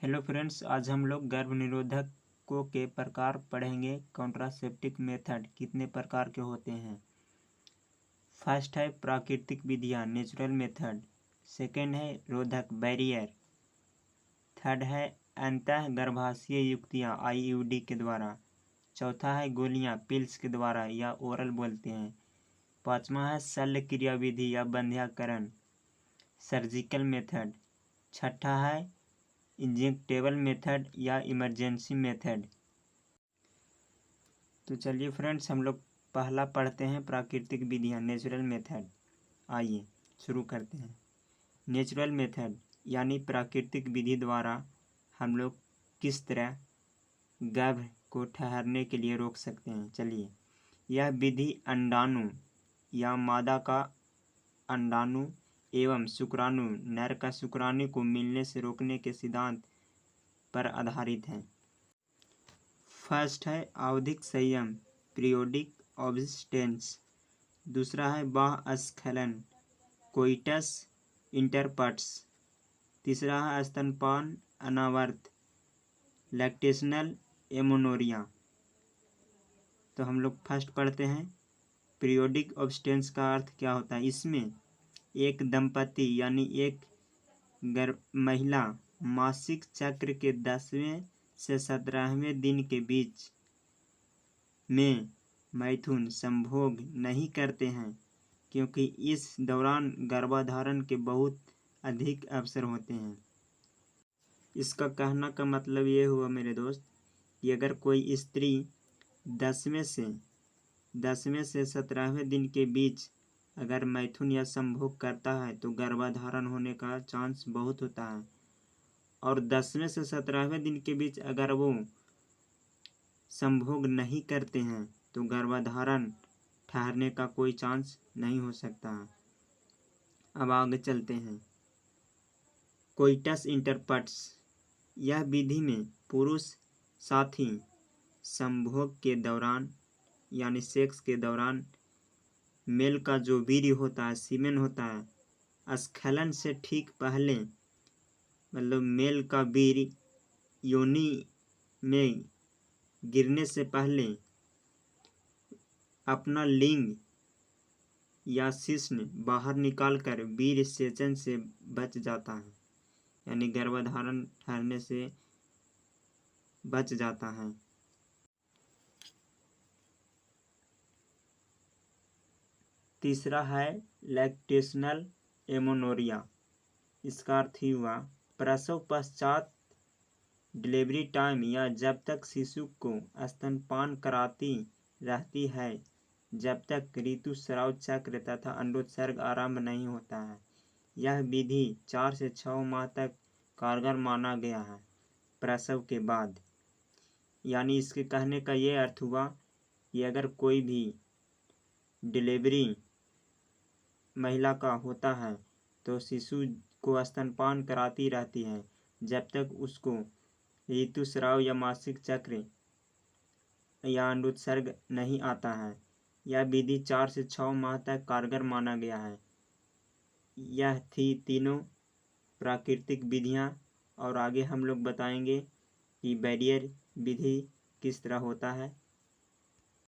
Hello friends, आज हम लोग गर्भनिरोधकों के प्रकार पढ़ेंगे। कॉन्ट्रासेप्टिव मेथड कितने प्रकार के होते हैं। फर्स्ट है प्राकृतिक विधियाँ, नेचुरल मेथड। सेकेंड है रोधक, बैरियर। थर्ड है अंतः गर्भाशयीय युक्तियाँ, आईयूडी के द्वारा। चौथा है गोलियाँ, पिल्स के द्वारा या ओरल बोलते हैं। पाँचवा है शल्य क्रिया विधि या बंध्याकरण, सर्जिकल मेथड। छठा है इंजेक्टेबल मेथड या इमरजेंसी मेथड। तो चलिए फ्रेंड्स, हम लोग पहला पढ़ते हैं प्राकृतिक विधियाँ, नेचुरल मेथड। आइए शुरू करते हैं। नेचुरल मेथड यानी प्राकृतिक विधि द्वारा हम लोग किस तरह गर्भ को ठहरने के लिए रोक सकते हैं। चलिए, यह विधि अंडाणु या मादा का अंडाणु एवं शुक्राणु नर का शुक्राणु को मिलने से रोकने के सिद्धांत पर आधारित है। फर्स्ट है आवधिक संयम, पीरियोडिक ऑब्स्टेंस। दूसरा है बाह्य स्खलन, कोइटस इंटरपट्स। तीसरा है स्तनपान अनावर्त, लैक्टेशनल एमोनोरिया। तो हम लोग फर्स्ट पढ़ते हैं। पीरियोडिक ऑब्स्टेंस का अर्थ क्या होता है। इसमें एक दंपति यानी एक महिला मासिक चक्र के 10वें से 17वें दिन के बीच में मैथुन संभोग नहीं करते हैं, क्योंकि इस दौरान गर्भाधारण के बहुत अधिक अवसर होते हैं। इसका कहना का मतलब ये हुआ मेरे दोस्त कि अगर कोई स्त्री 10वें से 17वें दिन के बीच अगर मैथुन या संभोग करता है तो गर्भाधारण होने का चांस बहुत होता है, और 10वें से 17वें दिन के बीच अगर वो संभोग नहीं करते हैं तो गर्भाधारण ठहरने का कोई चांस नहीं हो सकता है। अब आगे चलते हैं। कोइटस इंटरपट्स, यह विधि में पुरुष साथी संभोग के दौरान यानी सेक्स के दौरान मेल का जो वीर्य होता है, सीमेन होता है, स्खलन से ठीक पहले, मतलब मेल का वीर्य योनि में गिरने से पहले अपना लिंग या शिश्न बाहर निकालकर वीर्य सेचन से बच जाता है, यानी गर्भाधारण ठहरने से बच जाता है। तीसरा है लैक्टेशनल एमोनोरिया। इसका अर्थ ही हुआ प्रसव पश्चात डिलीवरी टाइम या जब तक शिशु को स्तनपान कराती रहती है, जब तक ऋतुस्राव चक्र तथा अंडोत्सर्ग आरंभ नहीं होता है। यह विधि 4 से 6 माह तक कारगर माना गया है प्रसव के बाद। यानी इसके कहने का ये अर्थ हुआ कि अगर कोई भी डिलीवरी महिला का होता है तो शिशु को स्तनपान कराती रहती है जब तक उसको ऋतुस्राव या मासिक चक्र या अंडोत्सर्ग नहीं आता है। यह विधि 4 से 6 माह तक कारगर माना गया है। यह थी तीनों प्राकृतिक विधियाँ, और आगे हम लोग बताएंगे कि बैरियर विधि किस तरह होता है।